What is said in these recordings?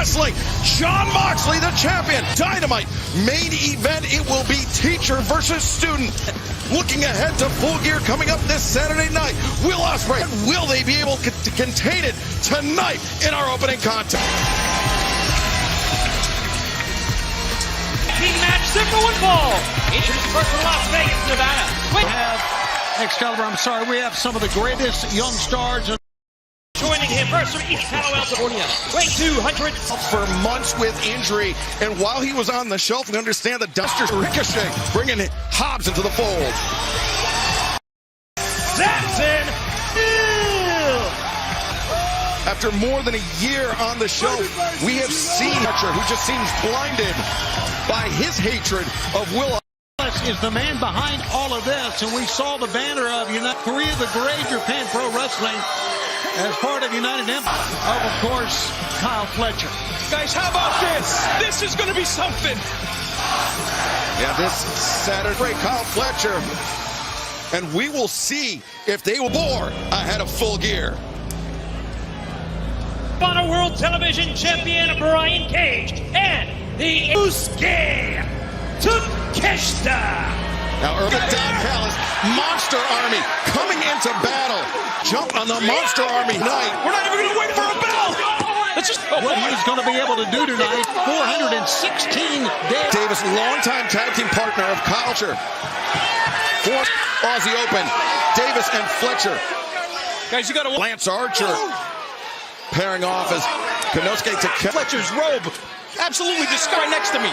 Wrestling. Jon Moxley, the champion. Dynamite. Main event, it will be teacher versus student. Looking ahead to Full Gear coming up this Saturday night. Will Ospreay, will they be able to contain it tonight in our opening contest? Team match, Zipper and Ball. Ancient first in Las Vegas, Nevada. We have Excalibur, I'm sorry, we have some of the greatest young stars. Joining him first from East Palo Alto, California, weighing 200. For months with injury, and while he was on the shelf, we understand the Duster Ricochet bringing Hobbs into the fold. Jackson Hill. After more than a year on the shelf, we have seen Archer, who just seems blinded by his hatred of Will. Is the man behind all of this, and we saw the banner of Korea, the great Japan Pro Wrestling, as part of United Empire of course, Kyle Fletcher. Guys, how about this? This is going to be something. Yeah, this Saturday, Kyle Fletcher, and we will see if they will bore ahead of Full Gear. Honor World Television Champion Brian Cage and the Usuke Takeshita. Now, Don Callis, Monster Army coming into battle. Jump on the Monster Army night. We're not even going to wait for a bell. Let's just what he's going to be able to do tonight. 416 days. Davis, longtime tag team partner of Kyle Fletcher. Fourth Aussie Open. Davis and Fletcher. Guys, you got to Lance Archer pairing off as Konosuke Takeshita. Fletcher's robe. Absolutely, this guy next to me.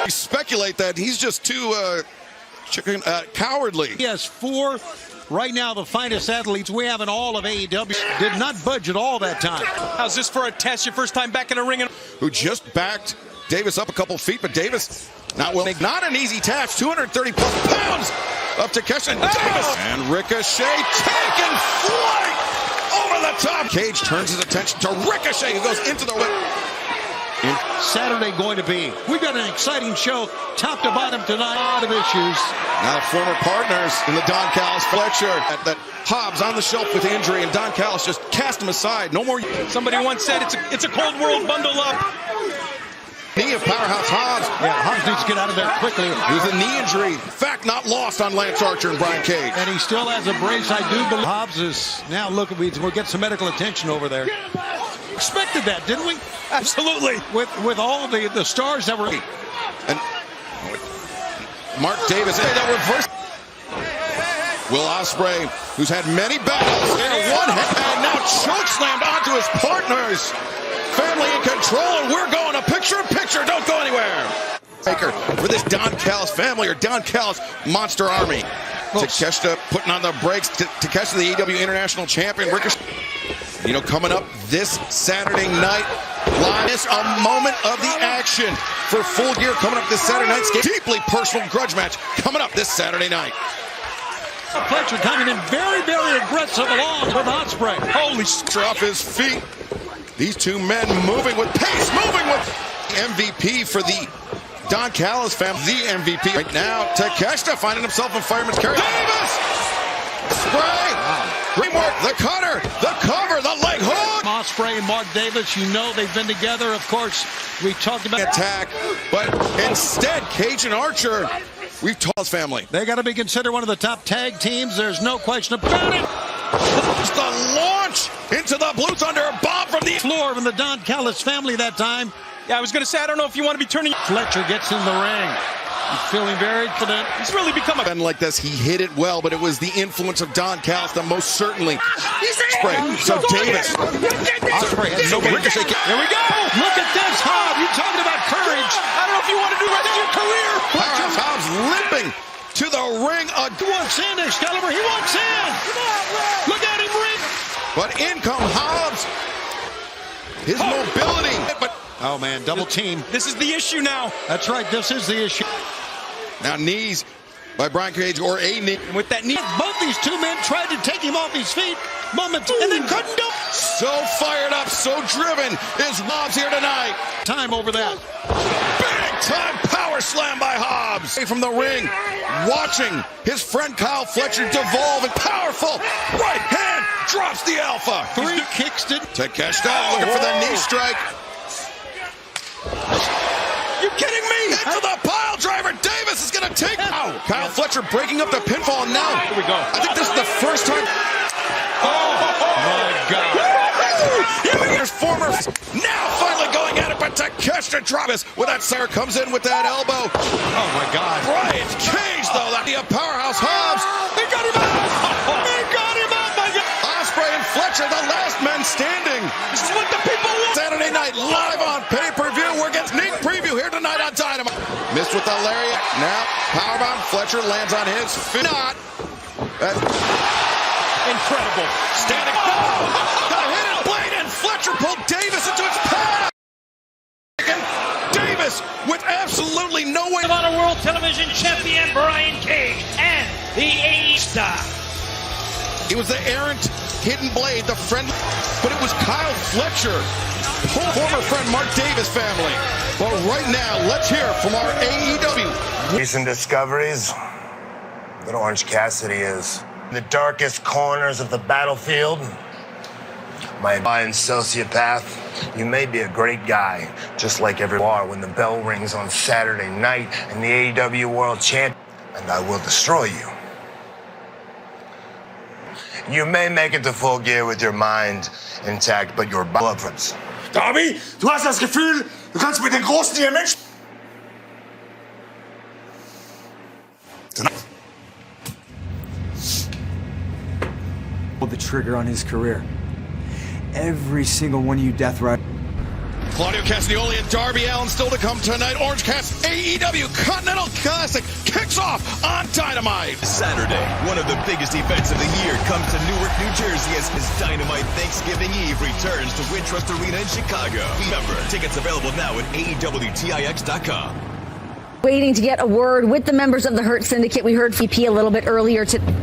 We speculate that he's just too cowardly. He has four, right now, the finest athletes we have in all of AEW. Did not budge at all that time. How's this for a test? Your first time back in a ring? Who just backed Davis up a couple feet, but Davis not willing. Not an easy task. 230 plus pounds of Takeshita and Davis. And Ricochet taking flight over the top. Cage turns his attention to Ricochet, who goes into the whip. Saturday going to be. We've got an exciting show, top to bottom tonight. A lot of issues. Now former partners in the Don Callis Fletcher. That Hobbs on the shelf with injury, and Don Callis just cast him aside. No more. Somebody once said it's a cold world. Bundle up. Knee of Powerhouse Hobbs. Yeah, Hobbs needs to get out of there quickly. With a knee injury. Fact not lost on Lance Archer and Brian Cage. And he still has a brace. I do believe Hobbs is now looking. We'll get some medical attention over there. Expected that, didn't we? Absolutely. With all the stars that were. And Mark Davis, that reverse. Will Ospreay, who's had many battles, in one head, and now chokeslammed onto his partners. Family in control, and we're going to picture-in-picture. Don't go anywhere. For this Don Callis family, or Don Callis Monster Army. Takeshita putting on the brakes. Takeshita, the AEW International Champion. Ricochet. Coming up this Saturday night, live is a moment of the action for Full Gear coming up this Saturday night. Deeply personal grudge match coming up this Saturday night. Fletcher coming in very, very aggressive along with Ospreay. Holy off his feet. These two men moving with pace, moving with MVP for the Don Callis family. The MVP right now. Takeshita finding himself in fireman's carry. Davis! Spray! Great work, the cutter, the cover, the leg hook. Ospreay and Mark Davis, they've been together. Of course, we talked about attack, but instead, Cage and Archer, we've told his family. They got to be considered one of the top tag teams. There's no question about it. It's the launch into the Blue Thunder, a bomb from the floor from the Don Callis family that time. Yeah, I was going to say, I don't know if you want to be turning. Fletcher gets in the ring. He's feeling very confident. He's really become a been like this. He hit it well, but it was the influence of Don Callis that most certainly spray. So Davis, Ospreay has no Ricochet. Here we go. Look at this, Hobbs. You talking about courage? I don't know if you want to do the rest of your career. Powerhouse Hobbs limping to the ring. He wants in, Excalibur. He wants in. Look at him ring. But in come Hobbs. His mobility. But oh man, double team. This is the issue now. That's right. This is the issue. Now knees by Brian Cage, or a knee. And with that knee, both these two men tried to take him off his feet and then couldn't do it. So fired up, so driven is Hobbs here tonight. Time over that. Big time power slam by Hobbs. From the ring, watching his friend Kyle Fletcher devolve, and powerful right hand drops the alpha. Three kicks to Takeshita looking for the knee strike. into the pile driver. Davis is going to take out. Kyle Fletcher breaking up the pinfall. And now, Here we go. I think this is the first time. My God. Here's former. Now finally going at it, but Takeshita Travis with that Sarah comes in with that elbow. Oh, my God. Brian Cage, though, that the powerhouse Hobbs. He got him out. He got him out, my God. Ospreay and Fletcher, the last men standing. This is what the people want. Saturday night live on pay-per-view. We're getting sneak preview here tonight on Dynamite. Missed with the lariat. Now powerbomb. Fletcher lands on his feet. Not. Incredible. Standing. The hidden blade, and Fletcher pulled Davis into its path. Davis with absolutely no way. On a world television champion, Brian Cage, and the AE star. It was the errant hidden blade, the friend, but it was Kyle Fletcher, former friend Mark Davis family. Well, right now, let's hear from our AEW. Recent discoveries that Orange Cassidy is in the darkest corners of the battlefield. My blind sociopath, you may be a great guy, just like everyone are when the bell rings on Saturday night and the AEW World Champion, and I will destroy you. You may make it to Full Gear with your mind intact, but your bloodprints. Darby, du hast das Gefühl, du kannst mit den Großen hier Menschen. Pulled the trigger on his career. Every single one of you Death Riders. Claudio Castagnoli and Darby Allin still to come tonight. Orange Cassidy AEW Continental Classic kicks off on Dynamite. Saturday, one of the biggest events of the year comes to Newark, New Jersey as his Dynamite Thanksgiving Eve returns to Wintrust Arena in Chicago. Remember, tickets available now at AEWTIX.com. Waiting to get a word with the members of the Hurt Syndicate. We heard VP a little bit earlier today.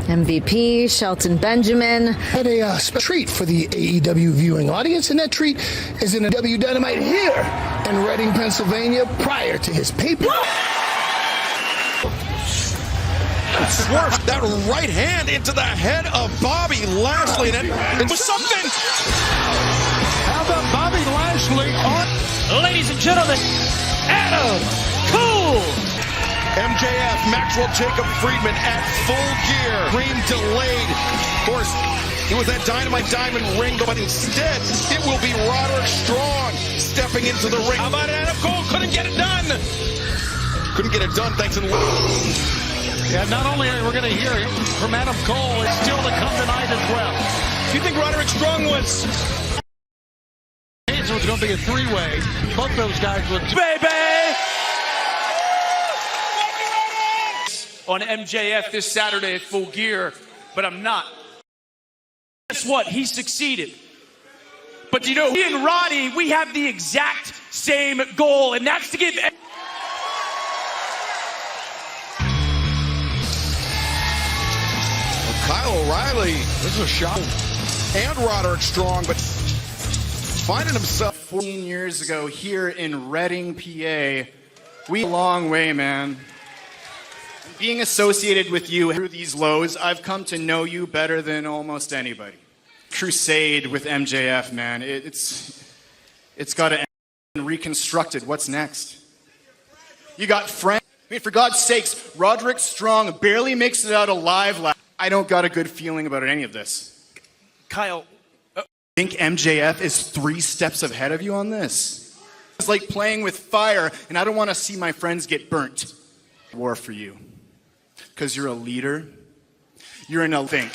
MVP, Shelton Benjamin. Had a treat for the AEW viewing audience, and that treat is in a W Dynamite here in Reading, Pennsylvania, prior to his pay-per-view. Swerve that right hand into the head of Bobby Lashley. And it was something. How about Bobby Lashley on? Ladies and gentlemen, Adam Cole. MJF, Maxwell Jacob Friedman at Full Gear. Dream delayed. Of course, it was that Dynamite Diamond ring, but instead, it will be Roderick Strong stepping into the ring. How about Adam Cole? Couldn't get it done. Couldn't get it done, thanks in Yeah, not only are we going to hear from Adam Cole, it's still to come tonight as well. Do you think Roderick Strong was... So it's going to be a three-way. Both those guys would... Baby! On MJF this Saturday at Full Gear, but I'm not. Guess what? He succeeded. But you know, me and Roddy, we have the exact same goal, and that's to give... Kyle O'Reilly, this is a shock. And Roderick Strong, but finding himself 14 years ago here in Reading, PA. We a long way, man. Being associated with you through these lows, I've come to know you better than almost anybody. Crusade with MJF, man. It's got to end and reconstructed. What's next? You got friends. I mean, for God's sakes, Roderick Strong barely makes it out alive. I don't got a good feeling about any of this. Kyle... I think MJF is 3 steps ahead of you on this. It's like playing with fire, and I don't want to see my friends get burnt. War for you. Because you're a leader. You're in a think.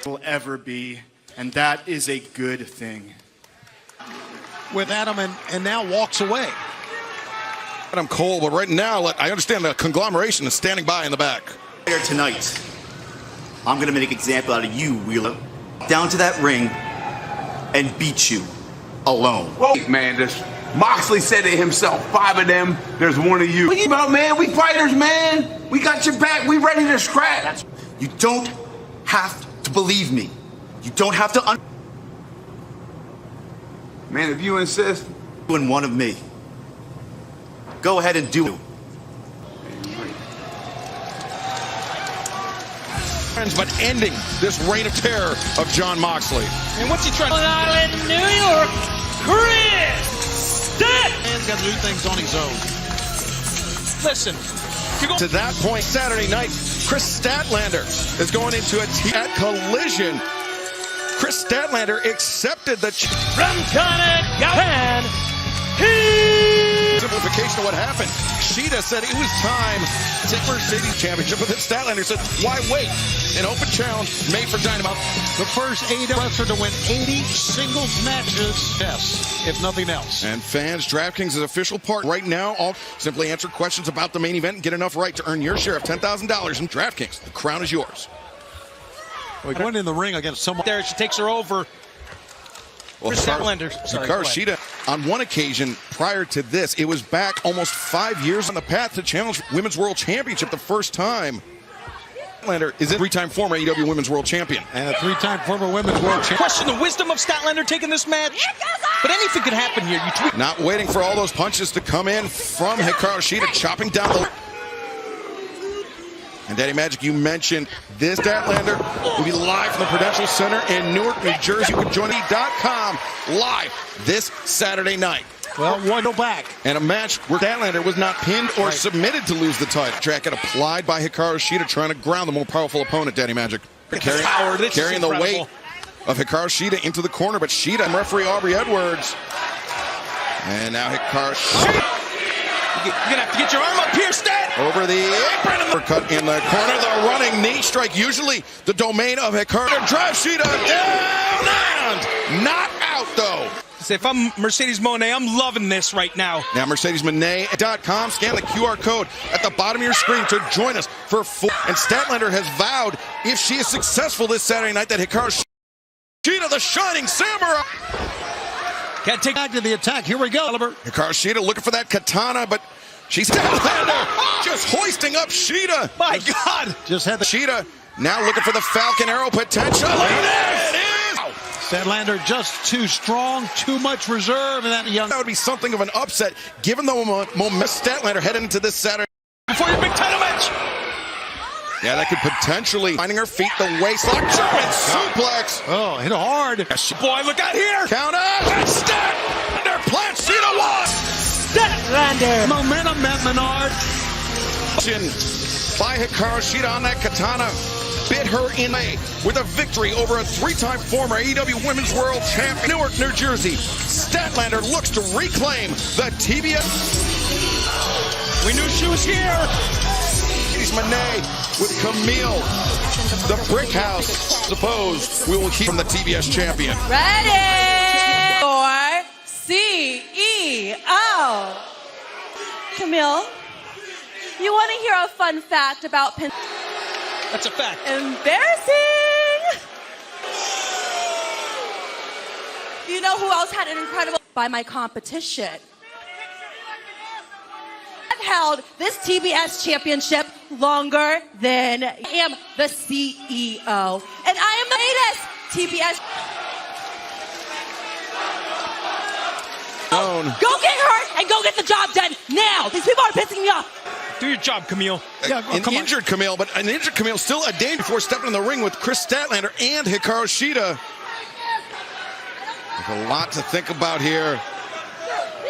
Will ever be, and that is a good thing. With Adam and now walks away. Adam Cole, but right now, I understand the conglomeration is standing by in the back. Later tonight, I'm going to make an example out of you, Wheeler. Down to that ring and beat you alone. Man, this Moxley said it himself. 5 of them, there's 1 of you. What you about, man? We fighters, man. We got your back. We ready to scrap. You don't have to believe me. You don't have to Man, if you insist. Doing one of me. Go ahead and do it. But ending this reign of terror of Jon Moxley. And what's he trying to... Out in New York, Chris Statlander. Man's got to do things on his own. Listen. To that point, Saturday night, Chris Statlander is going into at Collision. Chris Statlander accepted the From Japan, simplification of what happened. Sheeta said it was time to take Mercedes Championship, but then Statlander said, why wait? An open challenge made for Dynamite. The first AEW wrestler to win 80 singles matches, yes, if nothing else. And fans, DraftKings is official part right now. All simply answer questions about the main event and get enough right to earn your share of $10,000 in DraftKings. The crown is yours. We went in the ring against someone. There, she takes her over. Well, Chris Statlander. Hikaru Shida, on one occasion prior to this, it was back almost 5 years on the path to challenge Women's World Championship the first time. Statlander is a three-time former AEW Women's World Champion. And a three-time former Women's World Champion. Question the wisdom of Statlander taking this match. But anything could happen here. You tweet. Not waiting for all those punches to come in from Hikaru Shida, chopping down the... And Daddy Magic, you mentioned this Statlander will be live from the Prudential Center in Newark, New Jersey. You can join me.com live this Saturday night. Well, one go back. And a match where Statlander was not pinned or submitted to lose the title. Track applied by Hikaru Shida, trying to ground the more powerful opponent, Daddy Magic. Carrying the weight of Hikaru Shida into the corner, but Shida and referee Aubrey Edwards. And now Hikaru Shida. You're going to have to get your arm up here, Stat. Over the apron. Uppercut in the corner. The running knee strike. Usually the domain of Hikaru. Drive Shida down and not out, though. If I'm Mercedes Moné, I'm loving this right now. Now, MercedesMoné.com. Scan the QR code at the bottom of your screen to join us for full. And Statlander has vowed, if she is successful this Saturday night, that Hikaru Shida, the Shining Samurai. Can't take back to the attack. Here we go. Hikaru Shida looking for that katana, but she's Statlander just hoisting up Shida. My God. Just had the Shida now looking for the Falcon Arrow potential. And it is. Statlander just too strong, too much reserve, and that would be something of an upset, given the momentum Statlander heading into this Saturday. Before your big title match. Yeah, that could potentially finding her feet, the waistlock, German suplex. Oh, hit hard. Boy, look out here. Count up. And Statlander plants Shida one. Statlander. Momentum, Matt Menard. By Hikaru Shida on that katana. Bit her in May with a victory over a three-time former AEW Women's World Champion. Newark, New Jersey. Statlander looks to reclaim the TBS. We knew she was here. Monet with Camille, the Brick House. Suppose we will hear from the TBS champion. Ready for CEO. Camille, you want to hear a fun fact about Penn? That's a fact. Embarrassing. You know who else had an incredible by my competition? I've held this TBS championship longer than I am the CEO. And I am the latest TBS. Go get hurt and go get the job done now. These people are pissing me off. Do your job, Camille. Yeah, injured Camille, but an injured Camille still a day before stepping in the ring with Chris Statlander and Hikaru Shida. There's a lot to think about here.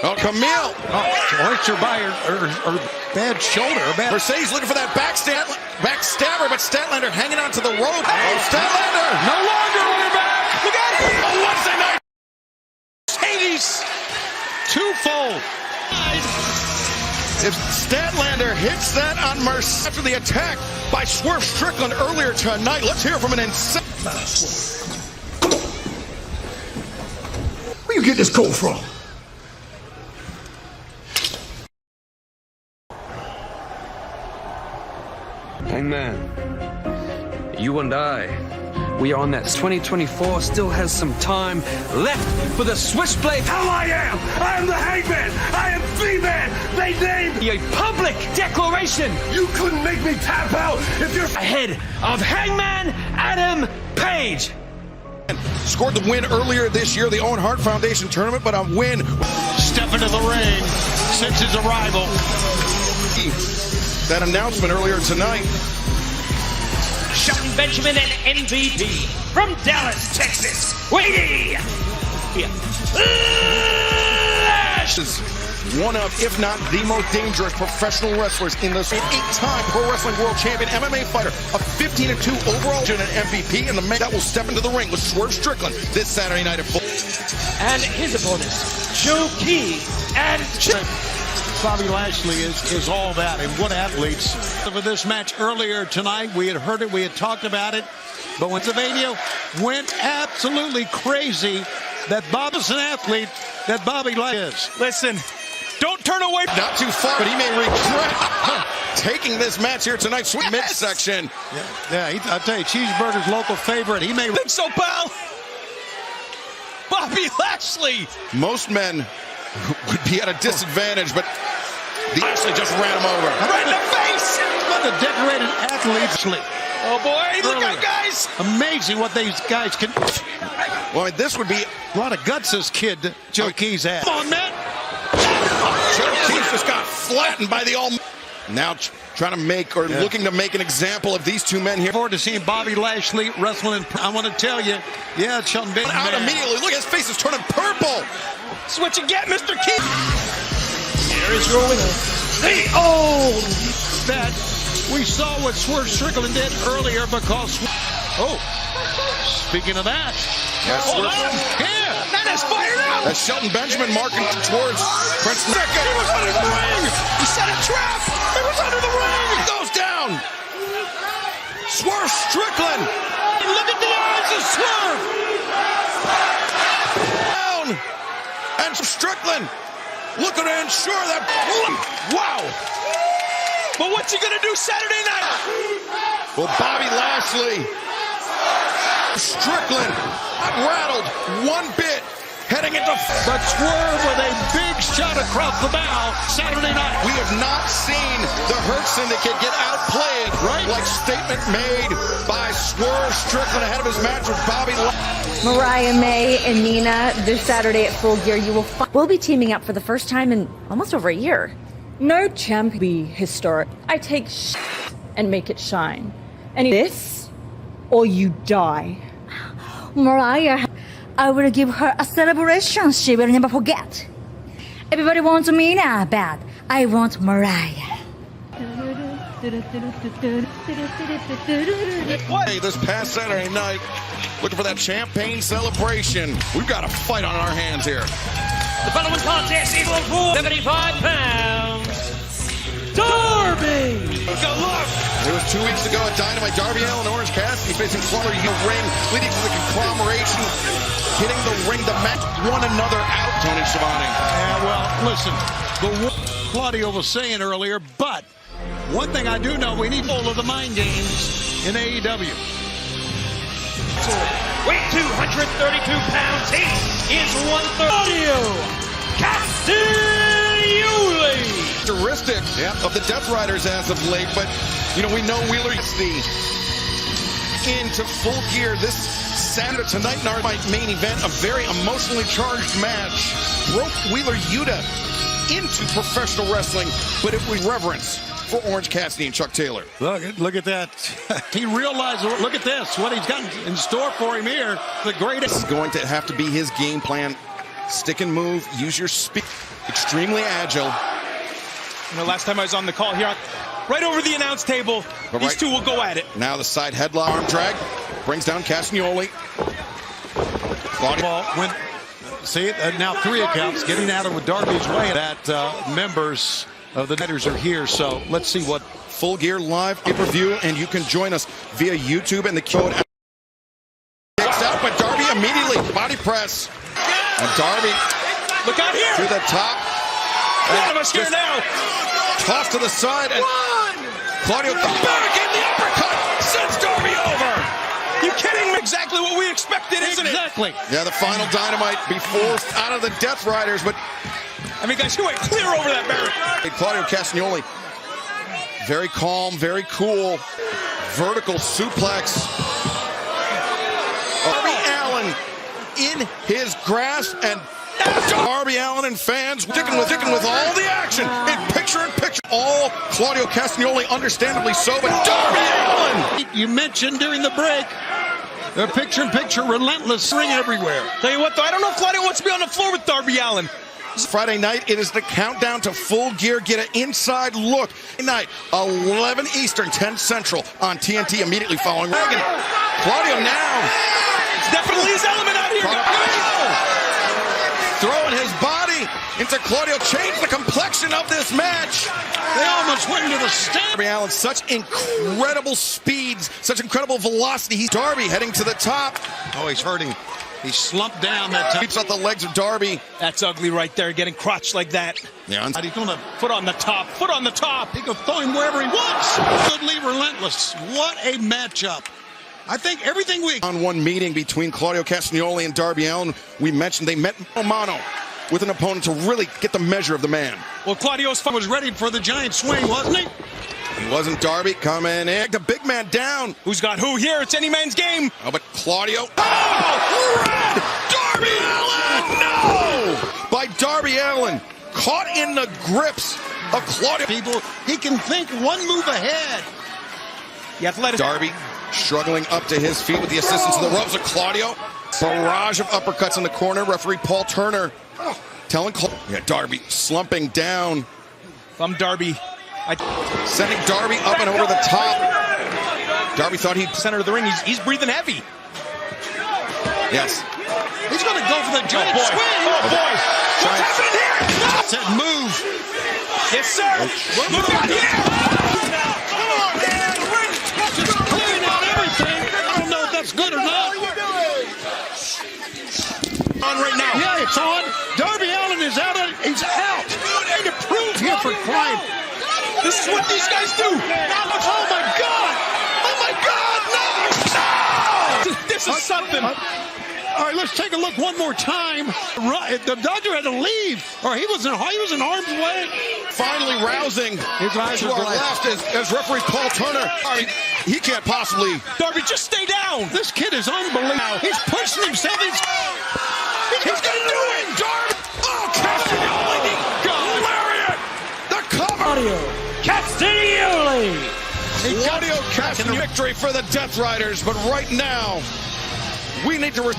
Oh, Camille! Hoist her by her bad shoulder. Mercedes looking for that backstabber, but Statlander hanging onto the rope. Oh, Statlander! No longer on her back! Look at it! Oh, Wednesday night! Hades! Twofold! If Statlander hits that on Mercedes after the attack by Swerve Strickland earlier tonight, let's hear from an insane... Where you get this coat from? Hangman, you and I, we are on that 2024, still has some time left for the Switchblade. Hell I am the Hangman! I am the man! They named A public declaration! You couldn't make me tap out if you're ahead of Hangman Adam Page! Scored the win earlier this year, the Owen Hart Foundation tournament, but a win. Step into the ring since his arrival. That announcement earlier tonight. Shelton Benjamin and MVP from Dallas, Texas, Wady! One of, if not the most dangerous professional wrestlers in this. An 8-time pro wrestling world champion, MMA fighter, a 15-2 overall and an MVP, and the man that will step into the ring with Swerve Strickland this Saturday night at full. And his opponents, Joe Key and Bobby Lashley is all that, and what athletes. For this match earlier tonight, we had heard it, we had talked about it, but when Pennsylvania went absolutely crazy that Bob is an athlete that Bobby is. Listen, don't turn away. Not too far, but he may regret taking this match here tonight. Sweet midsection. Yeah, I'll tell you, Cheeseburger's local favorite. He may think so, pal. Bobby Lashley. Most men would be at a disadvantage, but Lashley just ran him over. Right in the face. What the decorated athlete. Oh boy, look out, guys. Amazing what these guys can. Well, I mean, this would be a lot of guts this kid, Joe Keys had. Come on, man. Joe Keys just got flattened by the all. Now trying to make or looking to make an example of these two men here. Forward to seeing Bobby Lashley wrestling. I want to tell you, yeah, Shelton Benjamin. Out immediately. Look, his face is turning purple. That's what you get, Mr. Keys. Here is your winner, the old that we saw what Swerve Strickland did earlier because. Speaking of that. Yes, hold on. Yeah. That is fired up. That's Shelton Benjamin marking towards Prince He was under the ring. He set a trap. He was under the ring. He goes down. Swerve Strickland. Look at the eyes of Swerve. Down. And Strickland looking to ensure that. Wow. But what's he going to do Saturday night? Well, Bobby Lashley. Strickland not rattled one bit heading into. But Swerve with a big shot across the bow Saturday night. We have not seen the Hurt Syndicate get outplayed like statement made by Swerve Strickland ahead of his match with Bobby Lashley. Mariah May and Nina this Saturday at Full Gear. We'll be teaming up for the first time in almost over a year. No champ be historic. I take and make it shine. And this, or you die. Mariah, I will give her a celebration she will never forget. Everybody wants Mina bad. I want Mariah. Hey, this past Saturday night, looking for that champagne celebration. We've got a fight on our hands here. The following contest is for 75 pounds. Darby! Go look! It was 2 weeks ago at Dynamite. Darby Allin and Orange Cassidy facing former ring, leading to the conglomeration, hitting the ring to match one another out, Tony Schiavone. Yeah, well, listen, the Claudio was saying earlier, but one thing I do know, we need all of the mind games in AEW. Weight 232 pounds. He is 130. Claudio Castagnoli. Characteristic of the Death Riders as of late, but you know we know Wheeler is into Full Gear this Saturday tonight in our main event, a very emotionally charged match. Broke Wheeler Yuta into professional wrestling, but it was reverence for Orange Cassidy and Chuck Taylor. Look at that. He realized, look at this, what he's got in store for him here. The greatest. This is going to have to be his game plan. Stick and move, use your speed. Extremely agile. You know, last time I was on the call here, right over the announce table, these two will go at it. Now the side headlock arm drag brings down Castagnoli. Well, see, now 3 accounts getting out of with Darby's way. That members of the Nighters are here, so let's see what. Full Gear live pay-per-view, and you can join us via YouTube and the code. Kicks out, but Darby immediately body press. And Darby, look out here, to the top. Out of us here now. Toss to the side, and Claudio the back in the uppercut sends Darby over. You kidding me? Exactly what we expected, isn't it? Exactly. Yeah, the final Dynamite be forced out of the Death Riders, but I mean, guys, you went clear over that barrier. Claudio Castagnoli, very calm, very cool, vertical suplex. Darby Allin in his grasp, and Darby Allin and fans sticking with all the action in picture-in-picture. All Claudio Castagnoli, understandably so, but Darby Allin. You mentioned during the break The picture-in-picture, relentless ring everywhere. Tell you what, though, I don't know if Claudio wants to be on the floor with Darby Allin. Friday night, it is the countdown to Full Gear. Get an inside look. Night, 11 Eastern, 10 Central on TNT immediately following Reagan. Claudio now. It's definitely his element out here. Throwing his body into Claudio. Changed the complexion of this match. They almost went into the stand. Darby Allin, such incredible speeds, such incredible velocity. He's Darby heading to the top. Oh, he's hurting. He slumped down that time. Keeps out the legs of Darby. That's ugly right there, getting crotched like that. Yeah. He's going to foot on the top. Foot on the top. He can throw him wherever he wants. Goodly relentless. What a matchup. I think everything we... On one meeting between Claudio Castagnoli and Darby Allin, we mentioned they met mano with an opponent to really get the measure of the man. Well, Claudio was ready for the giant swing, wasn't he? He wasn't. Darby coming in. The big man down. Who's got who here? It's any man's game. Oh, but Claudio. Oh! Red! Darby Allin! No! By Darby Allin. Caught in the grips of Claudio. People, he can think one move ahead. The athletic. Darby struggling up to his feet with the assistance of the ropes of Claudio. Barrage of uppercuts in the corner. Referee Paul Turner telling Darby slumping down. If I'm Darby, sending Darby up and over the top. Darby thought he'd center of the ring. He's breathing heavy. Yes. He's going to go for the giant swing. Oh, boy. What's happening here? That's that move. Yes, sir. Look out here. Come on, man. Just clearing out everything. I don't know if that's good or not. On right now. Yeah, it's on. Darby Allin is out. He's out. Trying to prove here for crime. This is what these guys do. Oh, my God. Oh, my God. No. This is something. All right, let's take a look one more time. The Dodger had to leave, or he was in harm's way. Finally rousing his eyes to our left as referee Paul Turner. He can't possibly. Darby, just stay down. This kid is unbelievable. He's pushing himself. He's going to do it. Darby. Oh, Castagnoli. Lariat. The cover. Claudio Castagnoli. Claudio Castagnoli. Victory for the Death Riders, but right now, we need to...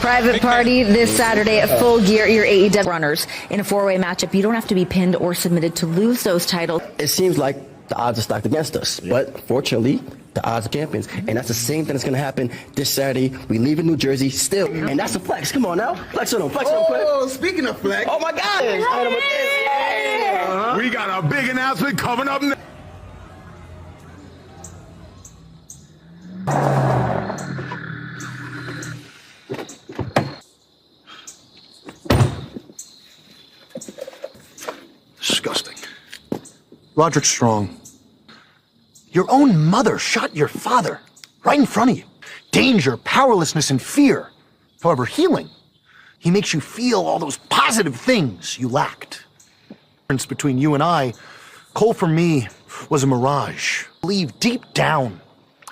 Private Party this Saturday at Full Gear, your AEW runners in a four-way matchup. You don't have to be pinned or submitted to lose those titles. It seems like the odds are stacked against us, but fortunately, the odds are champions. And that's the same thing that's going to happen this Saturday. We leave in New Jersey still, and that's a flex. Come on now. Flex on them. Flex on them quick. Oh, speaking of flex. Oh, my God. We got a big announcement coming up next. Disgusting. Roderick Strong, your own mother shot your father right in front of you. Danger, powerlessness, and fear. However, healing, he makes you feel all those positive things you lacked. The difference between you and I, Cole for me was a mirage. I believe deep down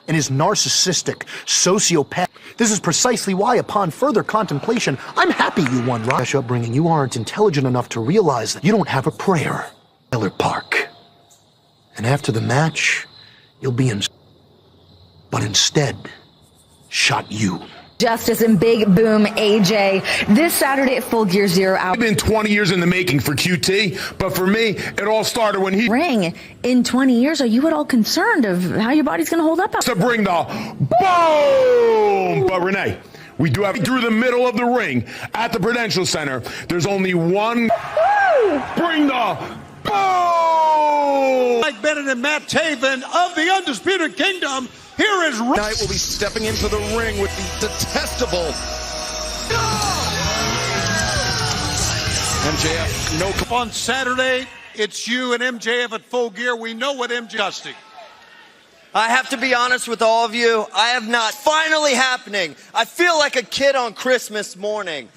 in his narcissistic sociopath. This is precisely why, upon further contemplation, I'm happy you won. Rash upbringing, you aren't intelligent enough to realize that you don't have a prayer. Miller Park. And after the match, you'll be in... But instead, shot you. Justice and Big Boom AJ this Saturday at Full Gear 0 hour. It's been 20 years in the making for QT, but for me, it all started when he... Ring in 20 years. Are you at all concerned of how your body's going to hold up? To bring the boom! But Renee, we do have through the middle of the ring at the Prudential Center. There's only one... Bring the boom! Mike Bennett and Matt Taven of the Undisputed Kingdom. Here is Knight will be stepping into the ring with the detestable MJF. No on Saturday, it's you and MJF at Full Gear. We know what MJF. I have to be honest with all of you. I have not. Finally happening. I feel like a kid on Christmas morning.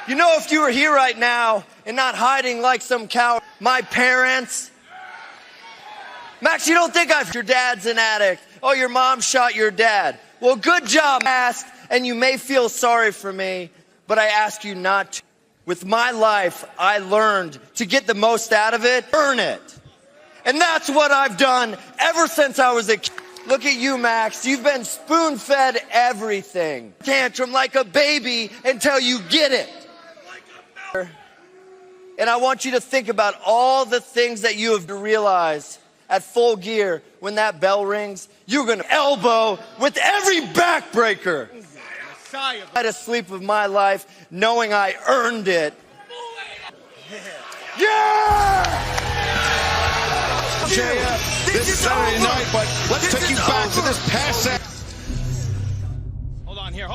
You know, if you were here right now and not hiding like some coward, my parents. Max, you don't think your dad's an addict. Oh, your mom shot your dad. Well, good job, asked, and you may feel sorry for me, but I ask you not to. With my life, I learned to get the most out of it, earn it. And that's what I've done ever since I was a kid. Look at you, Max. You've been spoon-fed everything. Tantrum like a baby until you get it. And I want you to think about all the things that you have to realize at Full Gear. When that bell rings, you're going to elbow with every backbreaker. I had a sleep of my life knowing I earned it. Yeah! This Saturday night, but let's take you back to this past Saturday. Hold on here.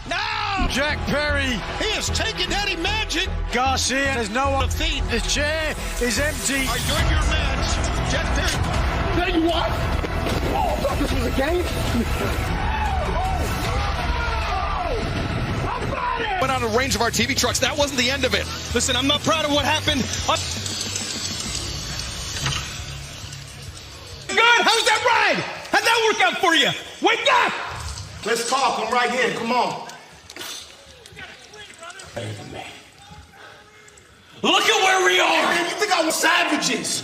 No! Jack Perry, he has taken Eddie Magic. Garcia has no one to feed. The chair is empty. Are you in your match? Jack Perry. Tell you what? Oh, I thought this was a game. Went out of range of our TV trucks. That wasn't the end of it. Listen, I'm not proud of what happened. Good. How's that ride? How'd that work out for you? Wake up! Let's talk. I'm right here. Come on. Look at where we are. Man, you think I was savages?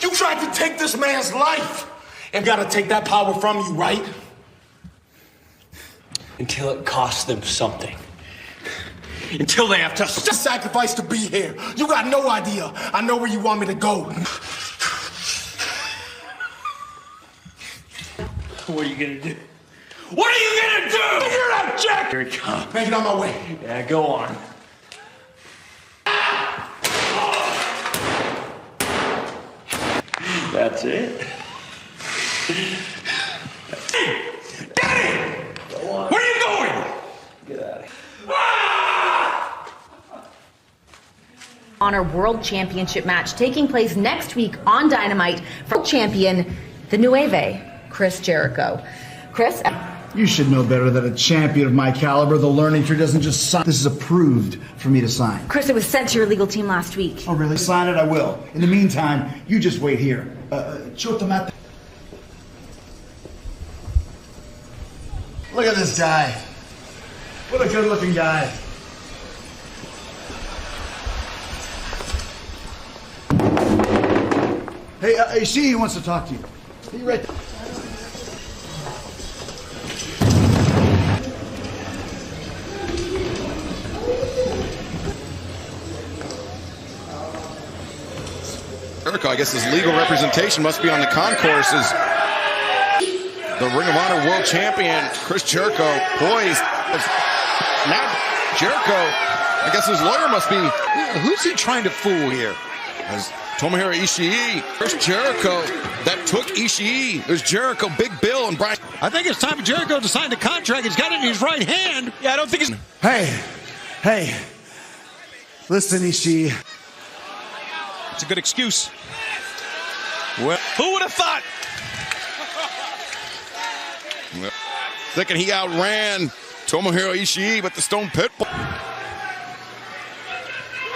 You tried to take this man's life. And gotta take that power from you, right? Until it costs them something. Until they have to sacrifice to be here. You got no idea. I know where you want me to go. What are you gonna do? What are you gonna do? Figure it out, Jack! Here it comes. Make it on my way. Yeah, go on. That's it. Daddy! Where are you going? Get out of here. Honor World Championship match taking place next week on Dynamite for champion, the Nueve, Chris Jericho. Chris? You should know better that a champion of my caliber, the learning tree doesn't just sign. This is approved for me to sign. Chris, it was sent to your legal team last week. Oh, really? Sign it, I will. In the meantime, you just wait here. Chotamata. Look at this guy. What a good-looking guy. Hey, she wants to talk to you. Be right there. Jericho, I guess his legal representation must be on the concourses. The Ring of Honor World Champion, Chris Jericho, poised. Now, Jericho, I guess his lawyer must be. Who's he trying to fool here? As Tomohiro Ishii, Chris Jericho, that took Ishii. There's Jericho, Big Bill, and Brian. I think it's time for Jericho to sign the contract. He's got it in his right hand. Yeah, I don't think he's. Hey. Listen, Ishii. It's a good excuse. Well, who would have thought? Thinking he outran Tomohiro Ishii, but the Stone Pitbull.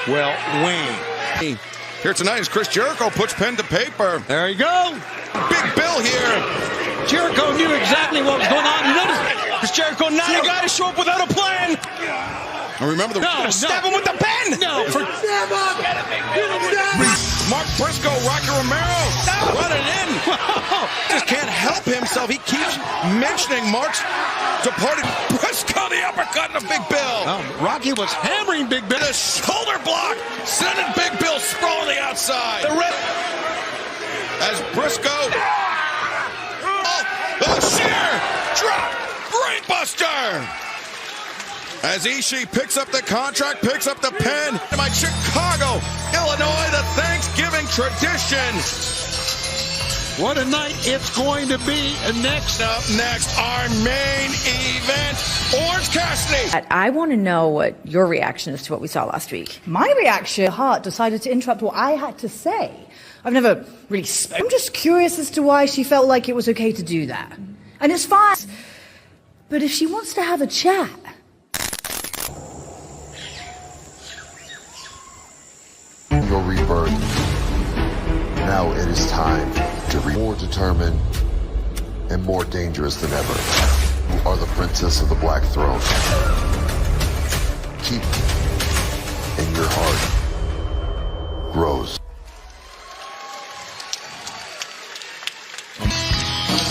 Well, Wayne. Here tonight is Chris Jericho, puts pen to paper. There you go. Big Bill here. Jericho knew exactly what was going on. You notice Chris Jericho not a guy to show up without a plan. And remember Stab him with the pen. No. Mark Briscoe, Rocky Romero, running in. Just can't help himself. He keeps mentioning Mark's departed. Briscoe, the uppercut and a Big Bill. Rocky was hammering Big Bill. The shoulder block, sending Big Bill sprawling the outside. As Briscoe, the sheer drop, brainbuster. As Ishii picks up the contract, picks up the pen. My Chicago, Illinois, the Thanksgiving tradition. What a night it's going to be. Next up, our main event, Orange Cassidy. I want to know what your reaction is to what we saw last week. My reaction, Hart decided to interrupt what I had to say. I've never really spoken. I'm just curious as to why she felt like it was okay to do that. And it's fine. But if she wants to have a chat. Your rebirth. Now it is time to be more determined and more dangerous than ever. You are the princess of the Black Throne. Keep in your heart grows.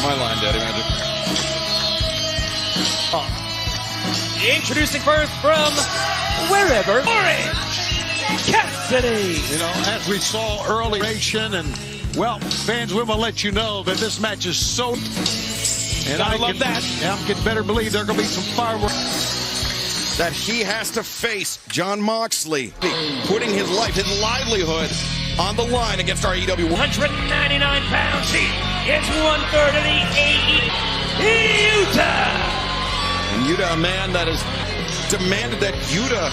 My my line, Daddy Magic. Introducing first from wherever, Orange Cassidy. You know, as we saw earlier, and well, fans, we will let you know that this match is so. And I love that. I can better believe there are going to be some fireworks. That he has to face Jon Moxley, putting his life, his livelihood on the line against our AEW. 199 pounds. He is 1/3 of the Utah. And Yuta, a man that has demanded that Yuta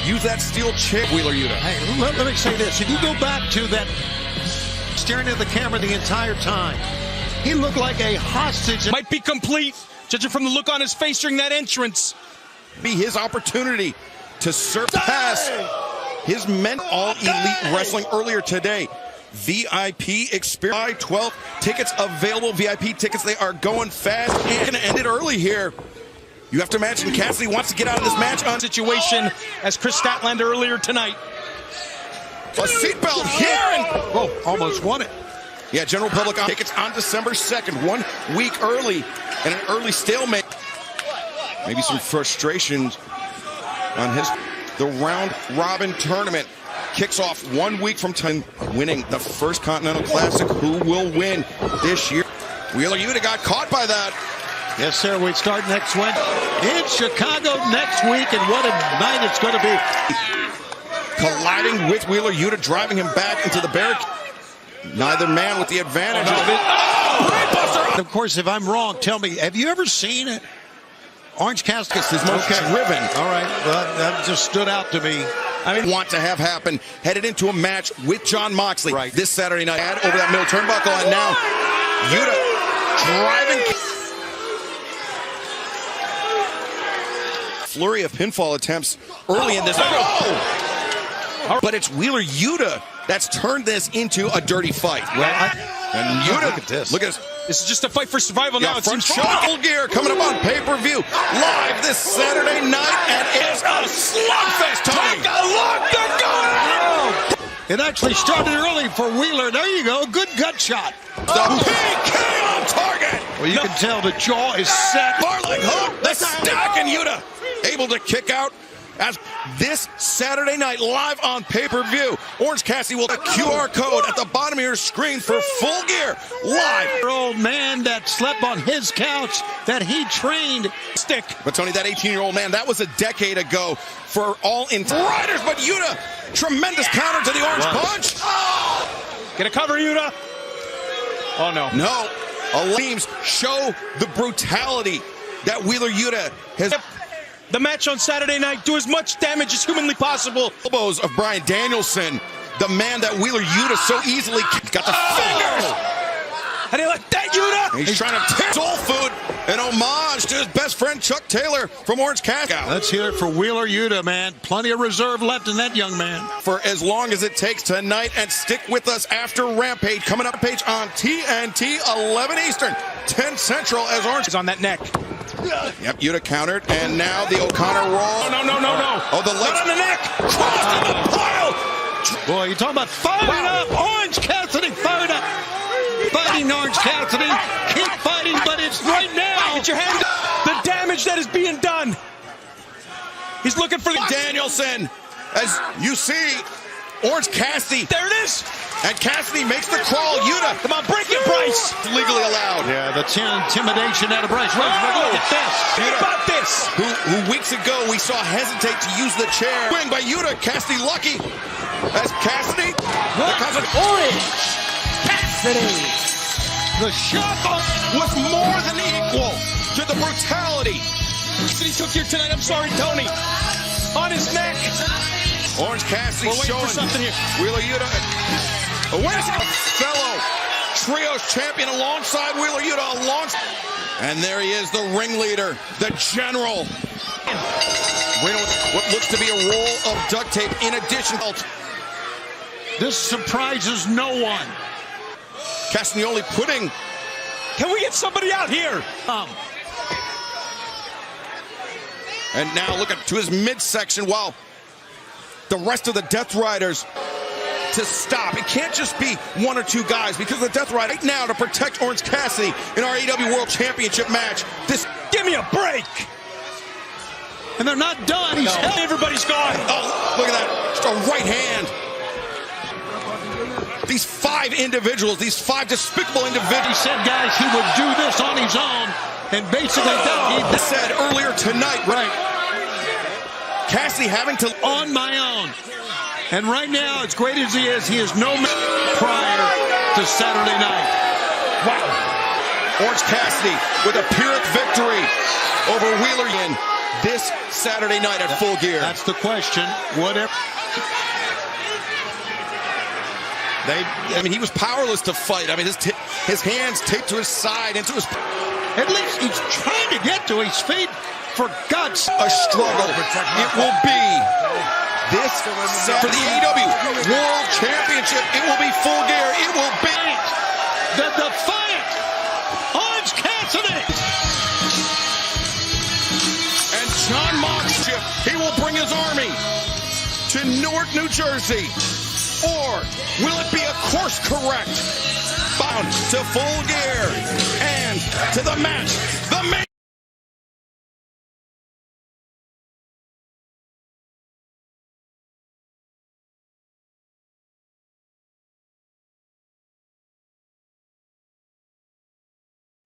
use that steel chair. Wheeler Yuta. Hey, let me say this. If you go back to that staring at the camera the entire time, he looked like a hostage. Might be complete, judging from the look on his face during that entrance. Be his opportunity to surpass his men all elite wrestling earlier today. VIP experience. 12 tickets available. VIP tickets, they are going fast. And going to end it early here. You have to imagine Cassidy wants to get out of this match on situation as Chris Statlander earlier tonight. A seatbelt here and almost won it. Yeah, general public on tickets on December 2nd, 1 week early, and an early stalemate. Maybe some frustrations on the round robin tournament. Kicks off 1 week from winning the first Continental Classic. Who will win this year? Wheeler Yuta got caught by that. Yes, sir. We start next Wednesday in Chicago next week, and what a night it's going to be. Colliding with Wheeler Yuta, driving him back into the barricade. Neither man with the advantage. Of course, if I'm wrong, tell me, have you ever seen it? Orange Cassidy is most driven. All right, well, that just stood out to me. I mean, want to have happen, headed into a match with Jon Moxley this Saturday night. Over that middle turnbuckle, and now Yuta driving. Flurry of pinfall attempts early in this. But it's Wheeler Yuta that's turned this into a dirty fight. And Yuta, look at this. This is just a fight for survival now. It From seems Full Gear coming up on pay-per-view live this Saturday night, and it's a slugfest, Tony. It actually started early for Wheeler. There you go. Good gut shot. The PK on target. Well, you can tell the jaw is set. Barleg hook, the stack, and Yuta able to kick out. As this Saturday night, live on pay-per-view, Orange Cassidy will have a QR code at the bottom of your screen for Full Gear live. Old man that slept on his couch that he trained stick. But Tony, that 18-year-old man, that was a decade ago for all riders. But Yuta, tremendous counter to the orange punch. Get a cover, Yuta. Oh no. No. Teams show the brutality that Wheeler Yuta has. The match on Saturday night, do as much damage as humanly possible. Elbows of Bryan Danielson, the man that Wheeler Yuta so easily got the fingers. How do you like that, Yuta? He's trying to tear soul food, an homage to his best friend Chuck Taylor from Orange Cassidy. Let's hear it for Wheeler Yuta, man. Plenty of reserve left in that young man. For as long as it takes tonight, and stick with us after Rampage. Coming up page on TNT, 11 Eastern, 10 Central, as Orange is on that neck. Yep, Yuta countered, and now the O'Connor roll. No. Oh, the legs on the neck. Crossed in the pile. Boy, you're talking about firing up. Orange Cassidy fired up. Fighting Orange Cassidy. Keep fighting, but it's right now. Get your hand up. The damage that is being done. He's looking for the Danielson. As you see, Orange Cassidy. There it is. And Cassidy makes the crawl. Yuta. Come on, break it, Bryce. Legally allowed. Yeah, the intimidation out of Bryce. Look at this. Think about this. Who weeks ago we saw hesitate to use the chair. Wing by Yuta. Cassidy lucky. As Cassidy. Orange Cassidy. The shock was more than equal to the brutality. Cassidy took here tonight. I'm sorry, Tony. On his neck. Orange Cassidy showing something here. Wheeler Yuta. Fellow Trios champion alongside Wheeler Yuta. And there he is, the ringleader, the general. What looks to be a roll of duct tape in addition. This surprises no one. Castagnoli putting. Can we get somebody out here? And now look to his midsection while the rest of the Death Riders to stop. It can't just be one or two guys because the Death Rider right now to protect Orange Cassidy in our AEW World Championship match. Give me a break. And they're not done. Everybody's gone. Oh, look at that. Just a right hand. These five individuals, these five despicable individuals. He said, guys, he would do this on his own. And basically, he said earlier tonight, right? Cassidy having to on my own. And right now, as great as he is no prior to Saturday night. Wow. Orange Cassidy with a Pyrrhic victory over Wheeler in this Saturday night at Full Gear. That's the question. Whatever. He was powerless to fight. I mean, his hands taped to his side, into his... At least he's trying to get to his feet. For God's sake. A struggle. It will be this for the AEW World Championship. It will be Full Gear. It will be the defiant Orange Cassidy. And John Moxley, he will bring his army to Newark, New Jersey. Or will it be a course correct? Bound to Full Gear and to the match. The main.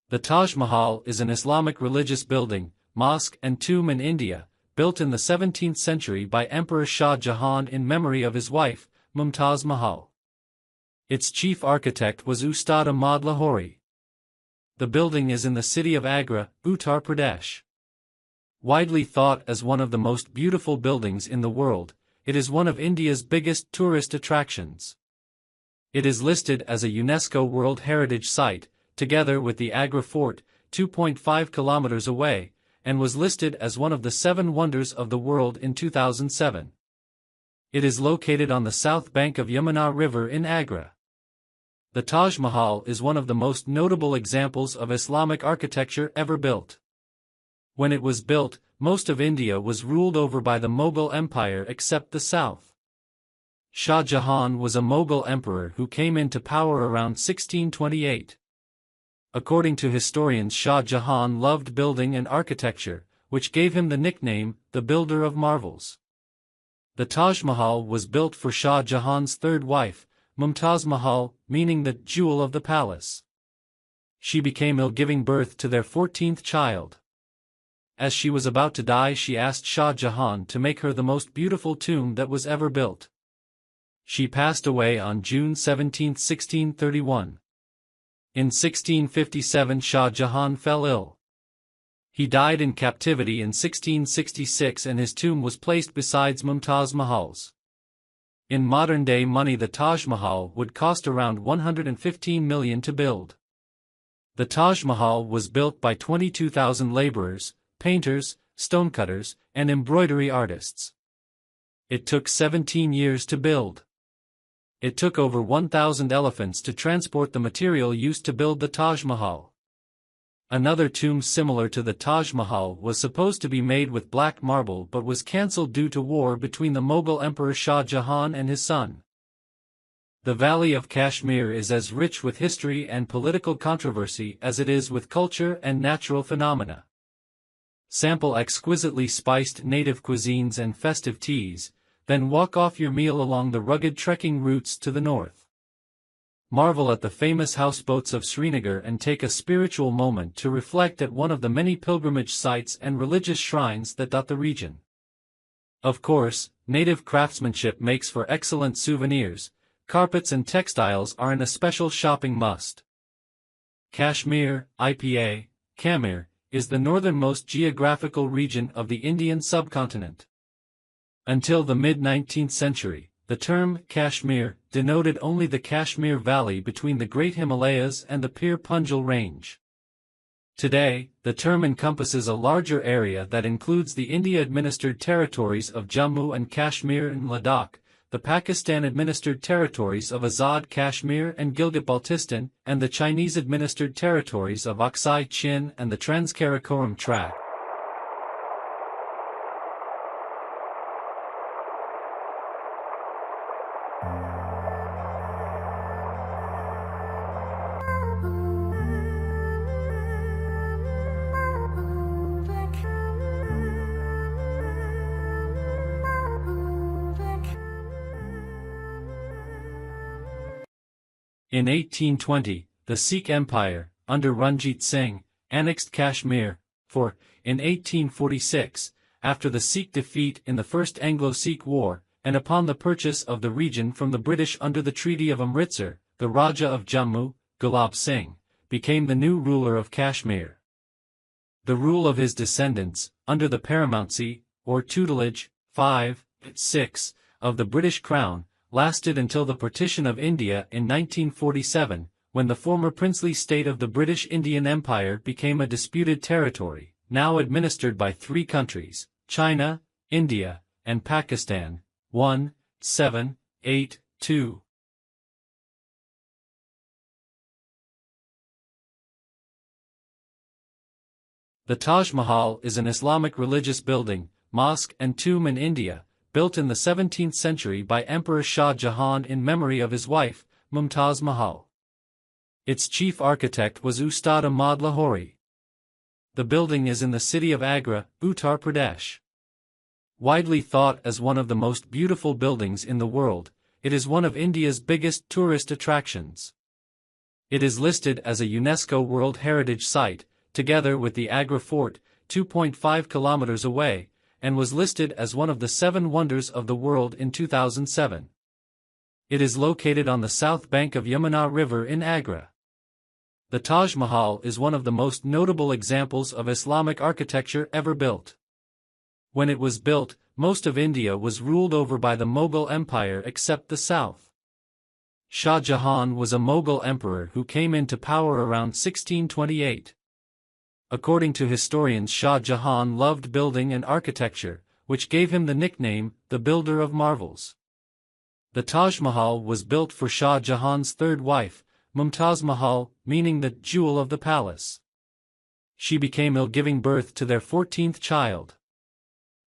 The Taj Mahal is an Islamic religious building, mosque and tomb in India, built in the 17th century by Emperor Shah Jahan in memory of his wife, Mumtaz Mahal. Its chief architect was Ustad Ahmad Lahori. The building is in the city of Agra, Uttar Pradesh. Widely thought as one of the most beautiful buildings in the world, it is one of India's biggest tourist attractions. It is listed as a UNESCO World Heritage Site, together with the Agra Fort, 2.5 kilometers away, and was listed as one of the 7 wonders of the world in 2007. It is located on the south bank of Yamuna River in Agra. The Taj Mahal is one of the most notable examples of Islamic architecture ever built. When it was built, most of India was ruled over by the Mughal Empire except the south. Shah Jahan was a Mughal emperor who came into power around 1628. According to historians, Shah Jahan loved building and architecture, which gave him the nickname, the Builder of Marvels. The Taj Mahal was built for Shah Jahan's third wife, Mumtaz Mahal, meaning the jewel of the palace. She became ill, giving birth to their 14th child. As she was about to die, she asked Shah Jahan to make her the most beautiful tomb that was ever built. She passed away on June 17, 1631. In 1657, Shah Jahan fell ill. He died in captivity in 1666 and his tomb was placed beside Mumtaz Mahal's. In modern-day money, the Taj Mahal would cost around $115 million to build. The Taj Mahal was built by 22,000 laborers, painters, stonecutters, and embroidery artists. It took 17 years to build. It took over 1,000 elephants to transport the material used to build the Taj Mahal. Another tomb similar to the Taj Mahal was supposed to be made with black marble but was cancelled due to war between the Mughal Emperor Shah Jahan and his son. The Valley of Kashmir is as rich with history and political controversy as it is with culture and natural phenomena. Sample exquisitely spiced native cuisines and festive teas, then walk off your meal along the rugged trekking routes to the north. Marvel at the famous houseboats of Srinagar and take a spiritual moment to reflect at one of the many pilgrimage sites and religious shrines that dot the region. Of course, native craftsmanship makes for excellent souvenirs. Carpets and textiles are an especial shopping must. Kashmir, IPA, Kamir, is the northernmost geographical region of the Indian subcontinent. Until the mid-19th century, the term Kashmir denoted only the Kashmir Valley between the Great Himalayas and the Pir Panjal Range. Today, the term encompasses a larger area that includes the India-administered territories of Jammu and Kashmir and Ladakh, the Pakistan-administered territories of Azad Kashmir and Gilgit-Baltistan, and the Chinese-administered territories of Aksai Chin and the Trans-Karakoram Tract. In 1820, the Sikh Empire, under Ranjit Singh, annexed Kashmir. In 1846, after the Sikh defeat in the First Anglo-Sikh War, and upon the purchase of the region from the British under the Treaty of Amritsar, the Raja of Jammu, Gulab Singh, became the new ruler of Kashmir. The rule of his descendants, under the paramountcy, or tutelage, 6, of the British Crown, lasted until the partition of India in 1947, when the former princely state of the British Indian Empire became a disputed territory, now administered by three countries, China, India, and Pakistan. 1-7-8-2. The Taj Mahal is an Islamic religious building, mosque and tomb in India, built in the 17th century by Emperor Shah Jahan in memory of his wife, Mumtaz Mahal. Its chief architect was Ustad Ahmad Lahori. The building is in the city of Agra, Uttar Pradesh. Widely thought as one of the most beautiful buildings in the world, it is one of India's biggest tourist attractions. It is listed as a UNESCO World Heritage Site, together with the Agra Fort, 2.5 kilometers away, and was listed as one of the 7 wonders of the world in 2007. It is located on the south bank of Yamuna River in Agra. The Taj Mahal is one of the most notable examples of Islamic architecture ever built. When it was built, most of India was ruled over by the Mughal Empire except the south. Shah Jahan was a Mughal emperor who came into power around 1628. According to historians, Shah Jahan loved building and architecture, which gave him the nickname, the Builder of Marvels. The Taj Mahal was built for Shah Jahan's third wife, Mumtaz Mahal, meaning the jewel of the palace. She became ill giving birth to their 14th child.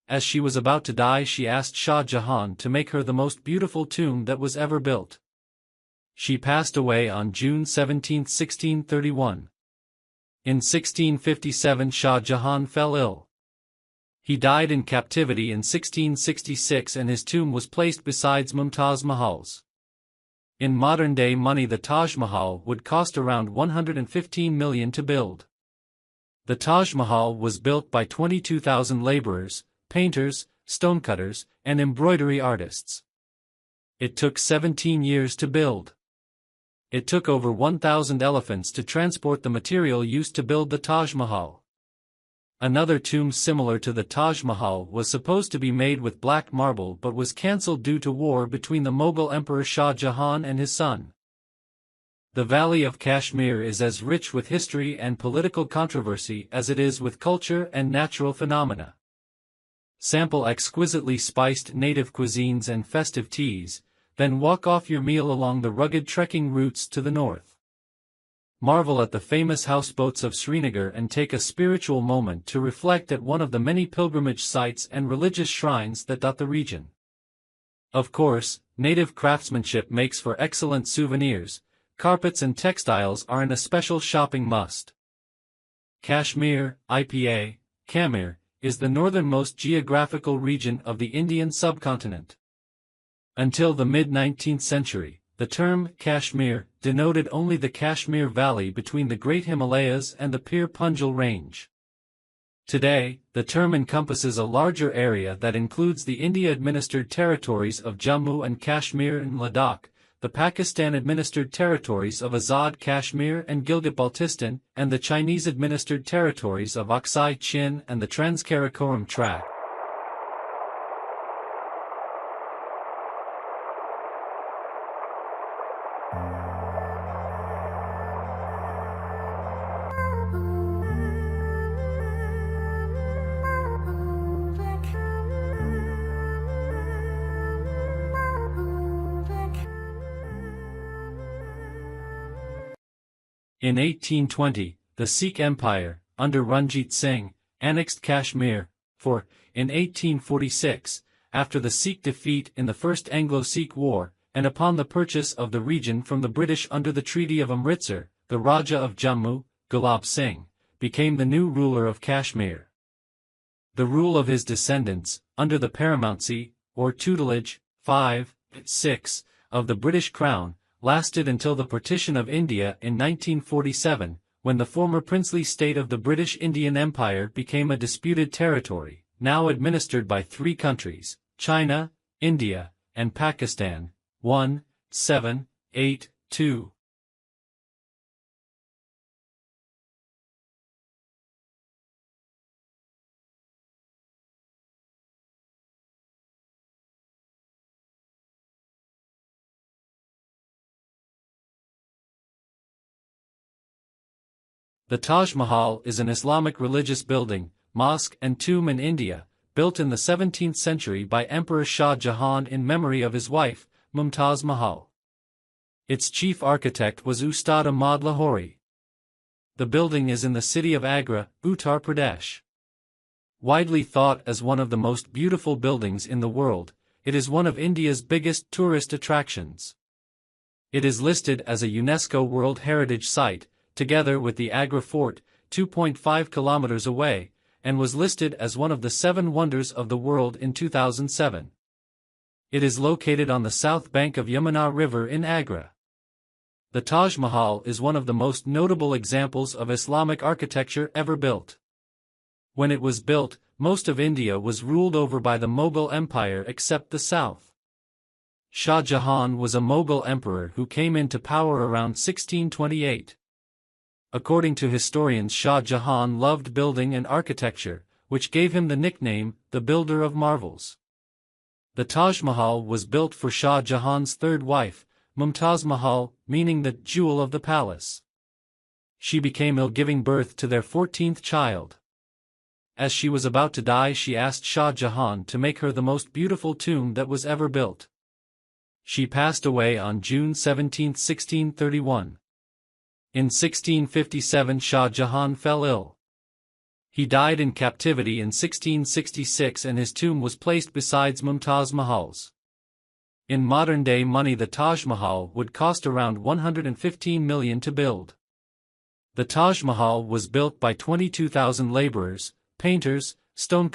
As she was about to die, she asked Shah Jahan to make her the most beautiful tomb that was ever built. She passed away on June 17, 1631. In 1657, Shah Jahan fell ill. He died in captivity in 1666 and his tomb was placed beside Mumtaz Mahal's. In modern-day money, the Taj Mahal would cost around $115 million to build. The Taj Mahal was built by 22,000 laborers, painters, stonecutters, and embroidery artists. It took 17 years to build. It took over 1,000 elephants to transport the material used to build the Taj Mahal. Another tomb similar to the Taj Mahal was supposed to be made with black marble but was cancelled due to war between the Mughal Emperor Shah Jahan and his son. The Valley of Kashmir is as rich with history and political controversy as it is with culture and natural phenomena. Sample exquisitely spiced native cuisines and festive teas, then walk off your meal along the rugged trekking routes to the north. Marvel at the famous houseboats of Srinagar and take a spiritual moment to reflect at one of the many pilgrimage sites and religious shrines that dot the region. Of course, native craftsmanship makes for excellent souvenirs. Carpets and textiles are an especial shopping must. Kashmir, IPA, Kamir, is the northernmost geographical region of the Indian subcontinent. Until the mid-19th century, the term Kashmir denoted only the Kashmir Valley between the Great Himalayas and the Pir Panjal Range. Today, the term encompasses a larger area that includes the India-administered territories of Jammu and Kashmir and Ladakh, the Pakistan-administered territories of Azad Kashmir and Gilgit-Baltistan, and the Chinese-administered territories of Aksai Chin and the Trans-Karakoram Tract. In 1820, the Sikh Empire, under Ranjit Singh, annexed Kashmir. In 1846, after the Sikh defeat in the First Anglo-Sikh War, and upon the purchase of the region from the British under the Treaty of Amritsar, the Raja of Jammu, Gulab Singh, became the new ruler of Kashmir. The rule of his descendants, under the paramountcy, or tutelage, 6, of the British Crown, lasted until the partition of India in 1947, when the former princely state of the British Indian Empire became a disputed territory, now administered by three countries, China, India, and Pakistan. 1782. The Taj Mahal is an Islamic religious building, mosque and tomb in India, built in the 17th century by Emperor Shah Jahan in memory of his wife, Mumtaz Mahal. Its chief architect was Ustad Ahmad Lahori. The building is in the city of Agra, Uttar Pradesh. Widely thought as one of the most beautiful buildings in the world, it is one of India's biggest tourist attractions. It is listed as a UNESCO World Heritage Site, together with the Agra Fort, 2.5 kilometers away, and was listed as one of the 7 wonders of the world in 2007. It is located on the south bank of Yamuna River in Agra. The Taj Mahal is one of the most notable examples of Islamic architecture ever built. When it was built, most of India was ruled over by the Mughal Empire except the south. Shah Jahan was a Mughal emperor who came into power around 1628. According to historians, Shah Jahan loved building and architecture, which gave him the nickname, the Builder of Marvels. The Taj Mahal was built for Shah Jahan's third wife, Mumtaz Mahal, meaning the jewel of the palace. She became ill, giving birth to their 14th child. As she was about to die, she asked Shah Jahan to make her the most beautiful tomb that was ever built. She passed away on June 17, 1631. In 1657, Shah Jahan fell ill. He died in captivity in 1666 and his tomb was placed beside Mumtaz Mahal's. In modern-day money, the Taj Mahal would cost around $115 million to build. The Taj Mahal was built by 22,000 laborers, painters, stone